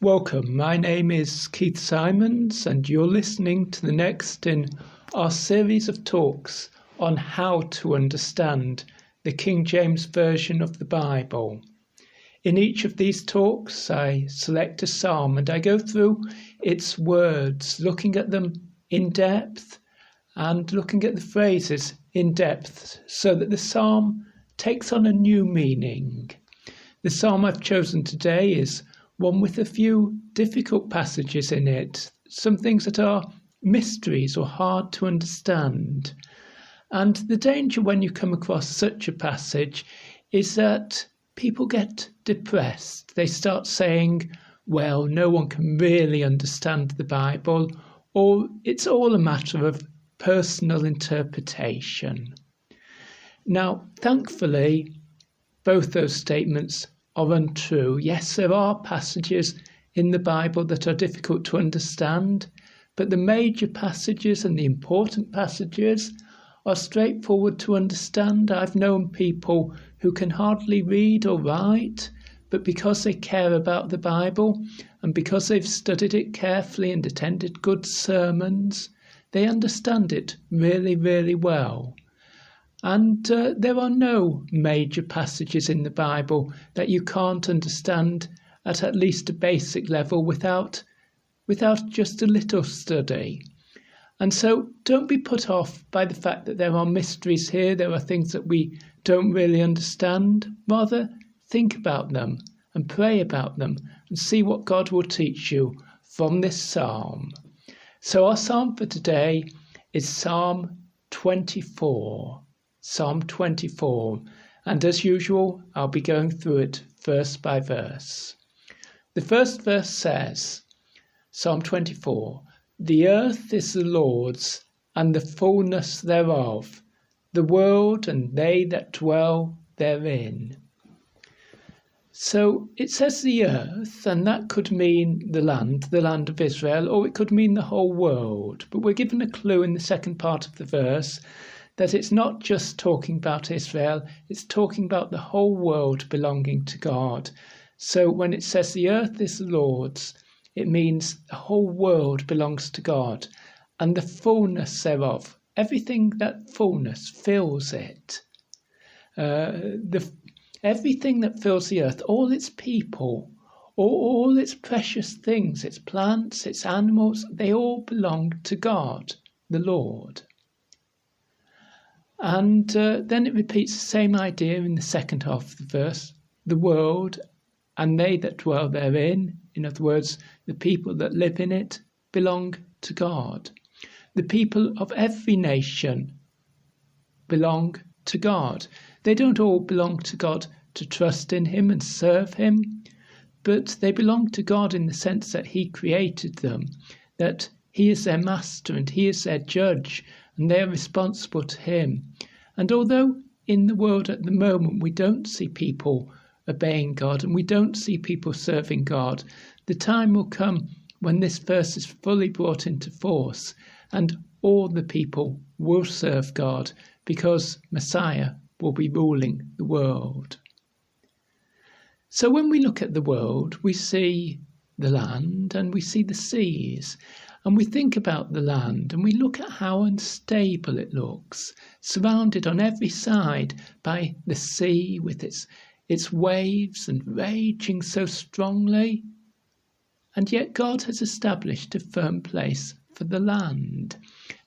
Welcome, my name is Keith Simons and you're listening to the next in our series of talks on how to understand the King James Version of the Bible. In each of these talks I select a psalm and I go through its words, looking at them in depth and looking at the phrases in depth so that the psalm takes on a new meaning. The psalm I've chosen today is one with a few difficult passages in it, some things that are mysteries or hard to understand. And the danger when you come across such a passage is that people get depressed. They start saying, well, no one can really understand the Bible, or it's all a matter of personal interpretation. Now, thankfully, both those statements are untrue. Yes, there are passages in the Bible that are difficult to understand, but the major passages and the important passages are straightforward to understand. I've known people who can hardly read or write, but because they care about the Bible and because they've studied it carefully and attended good sermons, they understand it really, really well. And there are no major passages in the Bible that you can't understand at least a basic level without just a little study. And so don't be put off by the fact that there are mysteries here, there are things that we don't really understand. Rather, think about them and pray about them and see what God will teach you from this psalm. So our psalm for today is Psalm 24. Psalm 24, and as usual, I'll be going through it verse by verse. The first verse says, Psalm 24, "The earth is the Lord's, and the fullness thereof, the world and they that dwell therein." So it says the earth, and that could mean the land of Israel, or it could mean the whole world. But we're given a clue in the second part of the verse that it's not just talking about Israel, it's talking about the whole world belonging to God. So when it says the earth is the Lord's, it means the whole world belongs to God, and the fullness thereof, everything that fullness fills it. Everything that fills the earth, all its people, all its precious things, its plants, its animals, they all belong to God, the Lord. And then it repeats the same idea in the second half of the verse. The world and they that dwell therein, in other words, the people that live in it, belong to God. The people of every nation belong to God. They don't all belong to God to trust in him and serve him, but they belong to God in the sense that he created them, that he is their master and he is their judge, and they are responsible to him. And although in the world at the moment we don't see people obeying God and we don't see people serving God, the time will come when this verse is fully brought into force and all the people will serve God because Messiah will be ruling the world. So when we look at the world, we see the land and we see the seas. And we think about the land and we look at how unstable it looks, surrounded on every side by the sea with its waves and raging so strongly. And yet God has established a firm place for the land.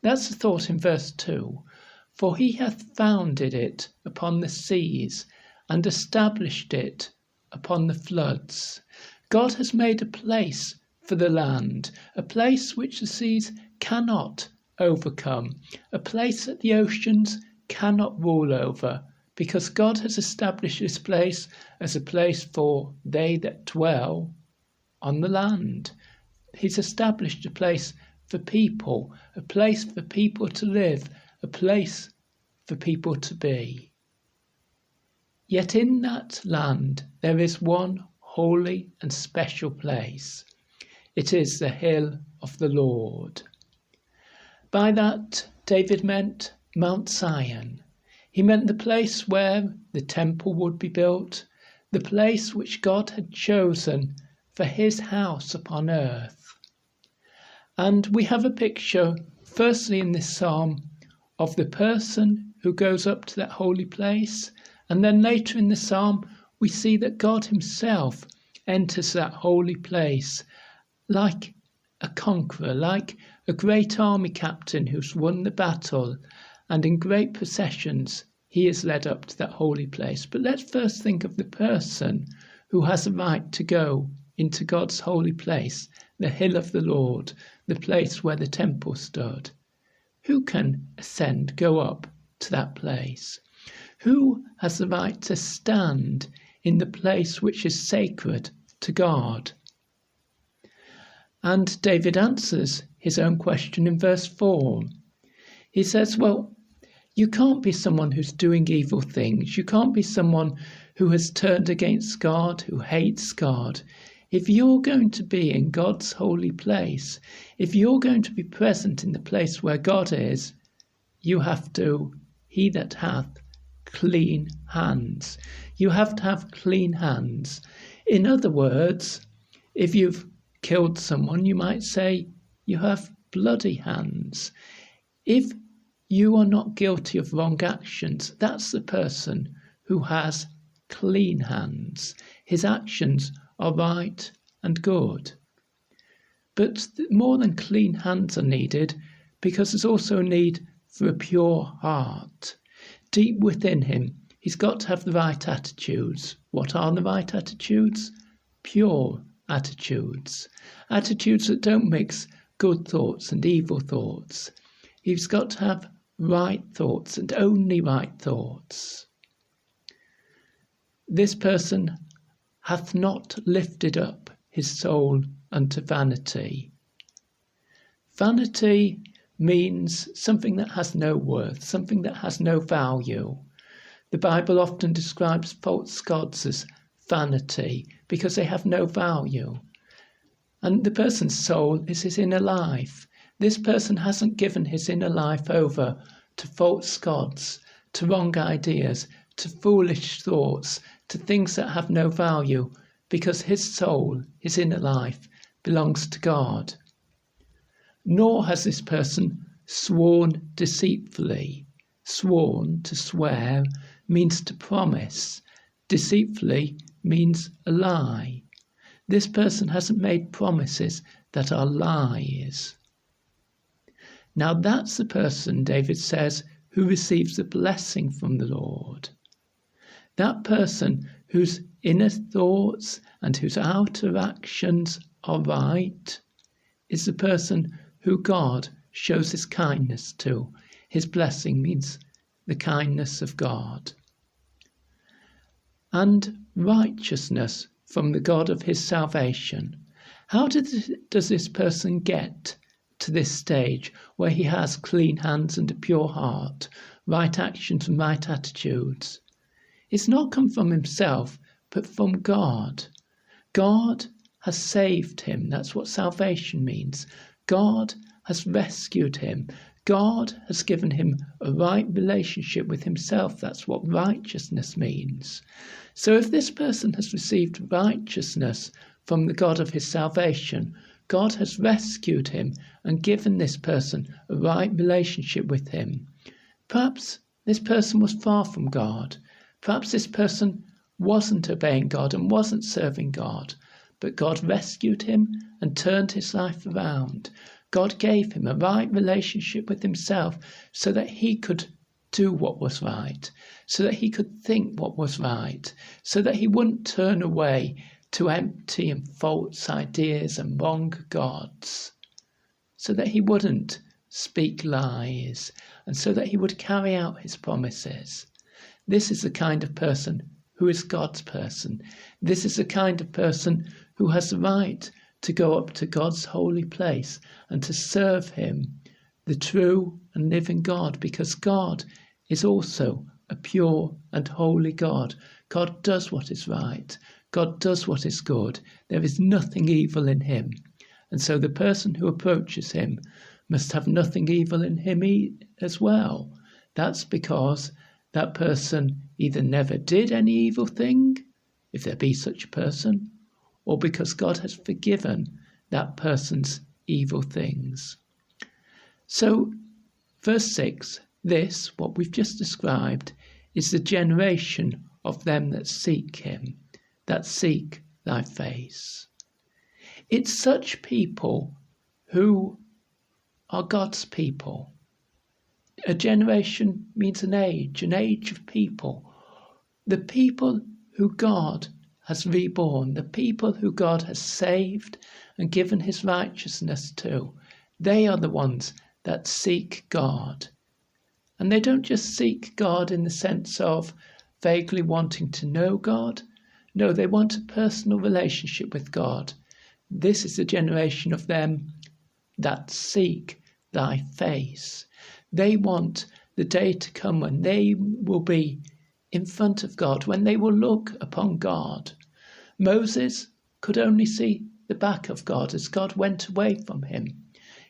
That's the thought in verse 2. "For he hath founded it upon the seas and established it upon the floods." God has made a place for the land, a place which the seas cannot overcome, a place that the oceans cannot rule over, because God has established this place as a place for they that dwell on the land. He's established a place for people to live, a place for people to be. Yet in that land there is one holy and special place. It is the hill of the Lord. By that, David meant Mount Zion. He meant the place where the temple would be built, the place which God had chosen for his house upon earth. And we have a picture, firstly in this psalm, of the person who goes up to that holy place. And then later in the psalm, we see that God himself enters that holy place like a conqueror, like a great army captain who's won the battle, and in great processions he is led up to that holy place. But let's first think of the person who has a right to go into God's holy place, the hill of the Lord, the place where the temple stood. Who can ascend, go up to that place? Who has the right to stand in the place which is sacred to God? And David answers his own question in verse 4. He says, well, you can't be someone who's doing evil things. You can't be someone who has turned against God, who hates God. If you're going to be in God's holy place, if you're going to be present in the place where God is, you have to, he that hath clean hands. You have to have clean hands. In other words, if you've killed someone, you might say you have bloody hands. If you are not guilty of wrong actions, that's the person who has clean hands. His actions are right and good. But more than clean hands are needed, because there's also a need for a pure heart. Deep within him, he's got to have the right attitudes. What are the right attitudes? Pure attitudes. Attitudes that don't mix good thoughts and evil thoughts. He's got to have right thoughts and only right thoughts. This person hath not lifted up his soul unto vanity. Vanity means something that has no worth, something that has no value. The Bible often describes false gods as vanity because they have no value. And the person's soul is his inner life. This person hasn't given his inner life over to false gods, to wrong ideas, to foolish thoughts, to things that have no value, because his soul, his inner life, belongs to God. Nor has this person sworn deceitfully. Sworn, to swear, means to promise. Deceitfully means a lie. This person hasn't made promises that are lies. Now that's the person, David says, who receives the blessing from the Lord. That person whose inner thoughts and whose outer actions are right is the person who God shows his kindness to. His blessing means the kindness of God. And righteousness from the God of his salvation. How does this person get to this stage where he has clean hands and a pure heart, right actions and right attitudes? It's not come from himself, but from God. God has saved him. That's what salvation means. God has rescued him. God has given him a right relationship with himself. That's what righteousness means. So if this person has received righteousness from the God of his salvation, God has rescued him and given this person a right relationship with him. Perhaps this person was far from God. Perhaps this person wasn't obeying God and wasn't serving God, but God rescued him and turned his life around. God gave him a right relationship with himself so that he could do what was right, so that he could think what was right, so that he wouldn't turn away to empty and false ideas and wrong gods, so that he wouldn't speak lies, and so that he would carry out his promises. This is the kind of person who is God's person. This is the kind of person who has the right to go up to God's holy place and to serve him, the true and living God, because God is also a pure and holy God. God does what is right. God does what is good. There is nothing evil in him. And so the person who approaches him must have nothing evil in him as well. That's because that person either never did any evil thing, if there be such a person, or because God has forgiven that person's evil things. So, verse 6, this, what we've just described, is the generation of them that seek him, that seek thy face. It's such people who are God's people. A generation means an age of people. The people who God has reborn, the people who God has saved and given his righteousness to, they are the ones that seek God. And they don't just seek God in the sense of vaguely wanting to know God. No, they want a personal relationship with God. This is the generation of them that seek thy face. They want the day to come when they will be in front of God, when they will look upon God. Moses could only see the back of God as God went away from him.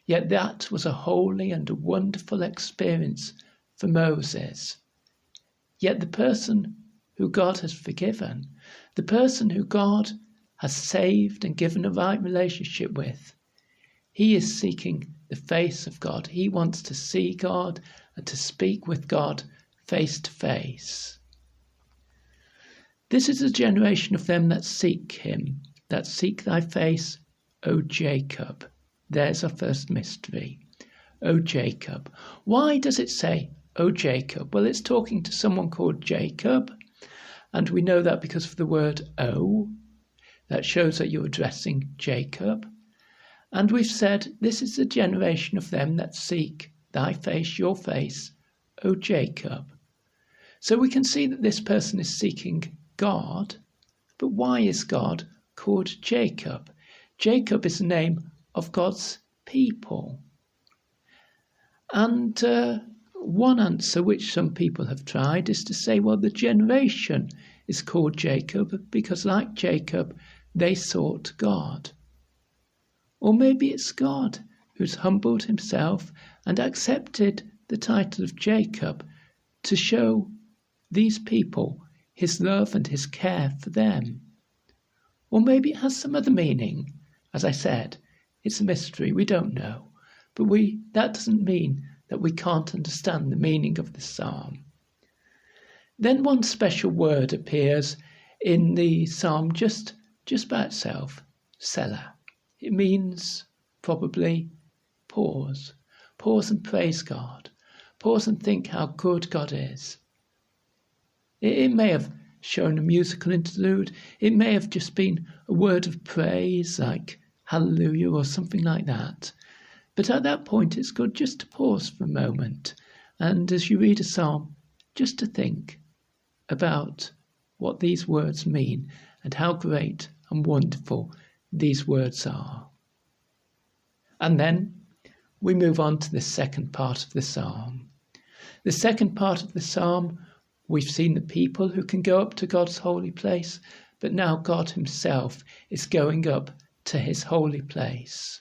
Yet that was a holy and a wonderful experience for Moses. Yet the person who God has forgiven, the person who God has saved and given a right relationship with, he is seeking the face of God. He wants to see God and to speak with God face to face. This is a generation of them that seek him, that seek thy face, O Jacob. There's our first mystery. O Jacob. Why does it say, O Jacob? Well, it's talking to someone called Jacob, and we know that because of the word O. That shows that you're addressing Jacob. And we've said, this is the generation of them that seek thy face, your face, O Jacob. So we can see that this person is seeking God, but why is God called Jacob? Jacob is the name of God's people. And one answer which some people have tried is to say, well, the generation is called Jacob because, like Jacob, they sought God. Or maybe it's God who's humbled himself and accepted the title of Jacob to show these people his love and his care for them. Or maybe it has some other meaning. As I said, it's a mystery, we don't know. But that doesn't mean that we can't understand the meaning of the psalm. Then one special word appears in the psalm just by itself, Selah. It means probably pause. Pause and praise God. Pause and think how good God is. It may have shown a musical interlude. It may have just been a word of praise like hallelujah or something like that. But at that point, it's good just to pause for a moment. And as you read a psalm, just to think about what these words mean and how great and wonderful these words are. And then we move on to the second part of the psalm. The second part of the psalm, we've seen the people who can go up to God's holy place, but now God himself is going up to his holy place.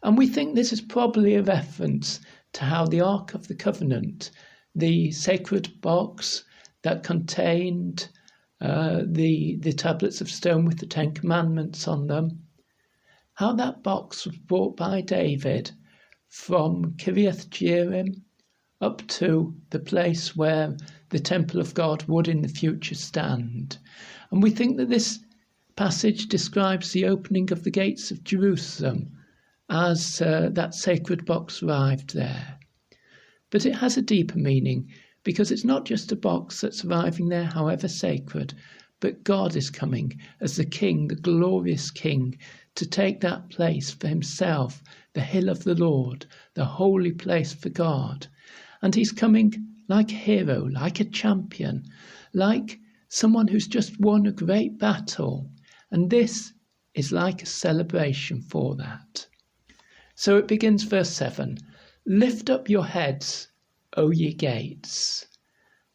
And we think this is probably a reference to how the Ark of the Covenant, the sacred box that contained the tablets of stone with the Ten Commandments on them, how that box was brought by David from Kiriath Jearim up to the place where the temple of God would in the future stand. And we think that this passage describes the opening of the gates of Jerusalem as that sacred box arrived there. But it has a deeper meaning because it's not just a box that's arriving there, however sacred, but God is coming as the King, the glorious King, to take that place for himself, the hill of the Lord, the holy place for God. And he's coming like a hero, like a champion, like someone who's just won a great battle. And this is like a celebration for that. So it begins verse 7. Lift up your heads, O ye gates.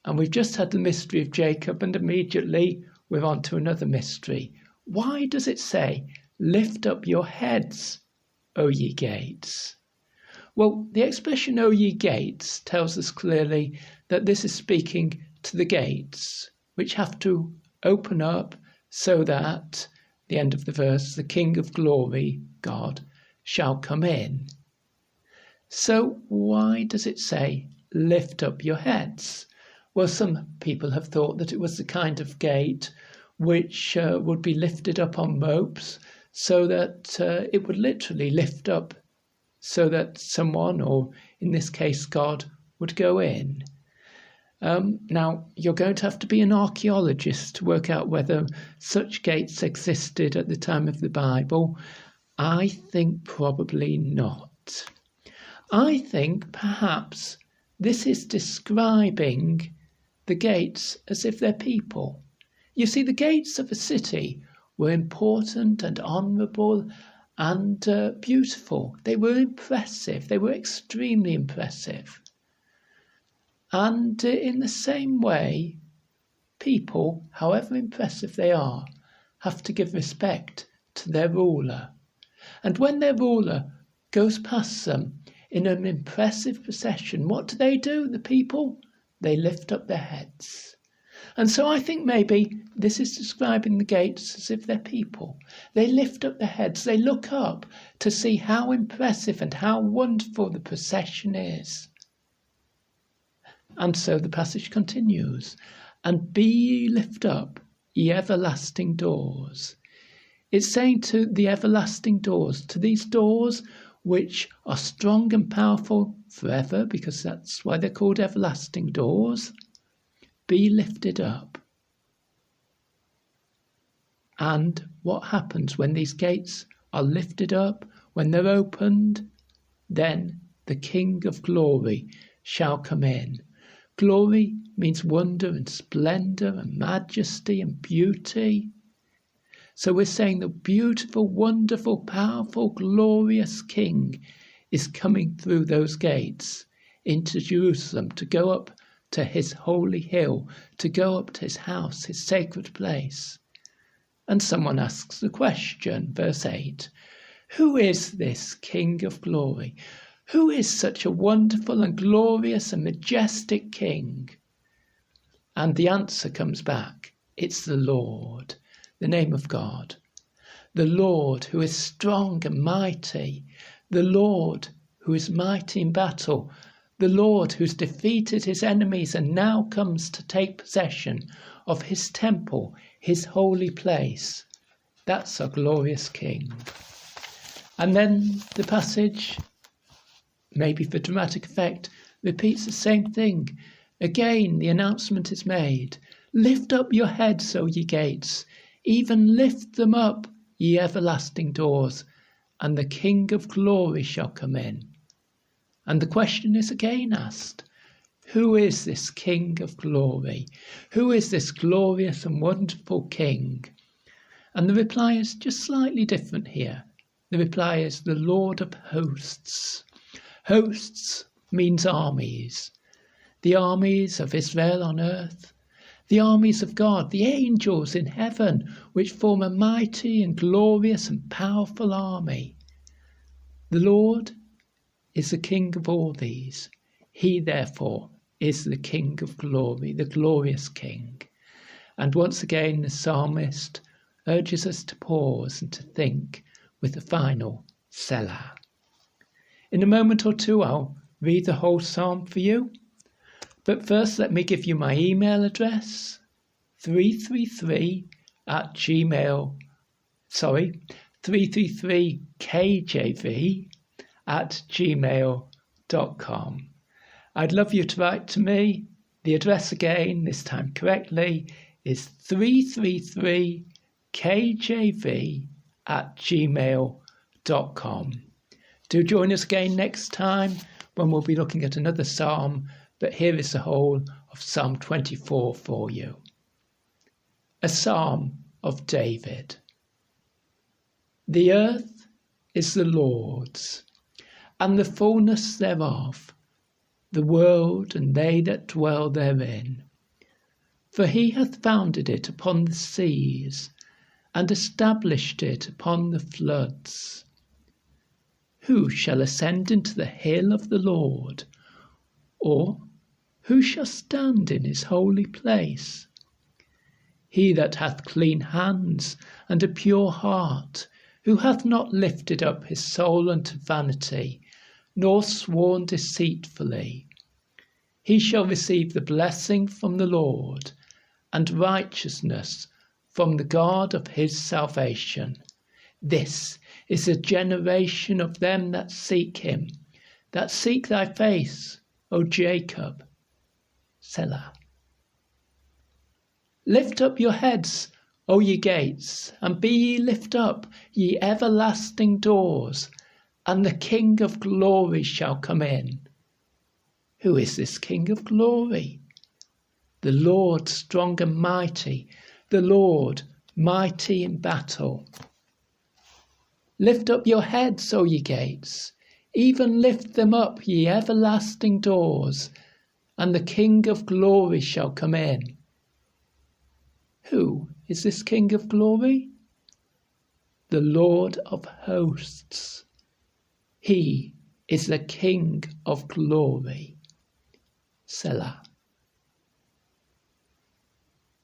And we've just had the mystery of Jacob, and immediately we're on to another mystery. Why does it say, lift up your heads, O ye gates? Well, the expression O ye gates tells us clearly that this is speaking to the gates, which have to open up so that the end of the verse, the King of glory, God, shall come in. So why does it say, lift up your heads? Well, some people have thought that it was the kind of gate which would be lifted up on ropes so that it would literally lift up so that someone, or in this case God, would go in. Now, you're going to have to be an archaeologist to work out whether such gates existed at the time of the Bible. I think probably not. I think perhaps this is describing the gates as if they're people. You see, the gates of a city were important and honourable and beautiful. They were impressive. They were extremely impressive. And in the same way, people, however impressive they are, have to give respect to their ruler. And when their ruler goes past them in an impressive procession, what do? The people? They lift up their heads. And so I think maybe this is describing the gates as if they're people. They lift up their heads, they look up to see how impressive and how wonderful the procession is. And so the passage continues, and be ye lift up, ye everlasting doors. It's saying to the everlasting doors, to these doors which are strong and powerful forever, because that's why they're called everlasting doors, be lifted up. And what happens when these gates are lifted up, when they're opened? Then the King of glory shall come in. Glory means wonder and splendour and majesty and beauty. So we're saying the beautiful, wonderful, powerful, glorious King is coming through those gates into Jerusalem to go up to his holy hill, to go up to his house, his sacred place. And someone asks the question, verse 8, who is this King of glory? Who is such a wonderful and glorious and majestic King? And the answer comes back. It's the Lord, the name of God. The Lord who is strong and mighty. The Lord who is mighty in battle. The Lord who's defeated his enemies and now comes to take possession of his temple, his holy place. That's our glorious King. And then the passage, maybe for dramatic effect, repeats the same thing. Again, the announcement is made. Lift up your heads, O ye gates, even lift them up, ye everlasting doors, and the King of glory shall come in. And the question is again asked, who is this King of glory? Who is this glorious and wonderful King? And the reply is just slightly different here. The reply is the Lord of hosts. Hosts means armies. The armies of Israel on earth. The armies of God, the angels in heaven, which form a mighty and glorious and powerful army. The Lord is the King of all these. He, therefore, is the King of glory, the glorious King. And once again, the psalmist urges us to pause and to think with the final Selah. In a moment or two, I'll read the whole psalm for you. But first, let me give you my email address, 333kjv@gmail.com. I'd love you to write to me. The address again, this time correctly, is 333kjv@gmail.com. Do join us again next time when we'll be looking at another psalm, but here is the whole of Psalm 24 for you. A psalm of David. The earth is the Lord's, and the fullness thereof, the world and they that dwell therein. For he hath founded it upon the seas, and established it upon the floods. Who shall ascend into the hill of the Lord? Or who shall stand in his holy place? he that hath clean hands and a pure heart, who hath not lifted up his soul unto vanity, nor sworn deceitfully. He shall receive the blessing from the Lord, and righteousness from the God of his salvation. This is the generation of them that seek him, that seek thy face, O Jacob. Selah. Lift up your heads, O ye gates, and be ye lift up, ye everlasting doors, and the King of glory shall come in. Who is this King of glory? The Lord strong and mighty, the Lord mighty in battle. Lift up your heads, O ye gates, even lift them up, ye everlasting doors, and the King of glory shall come in. Who is this King of glory? The Lord of hosts. He is the King of glory. Selah.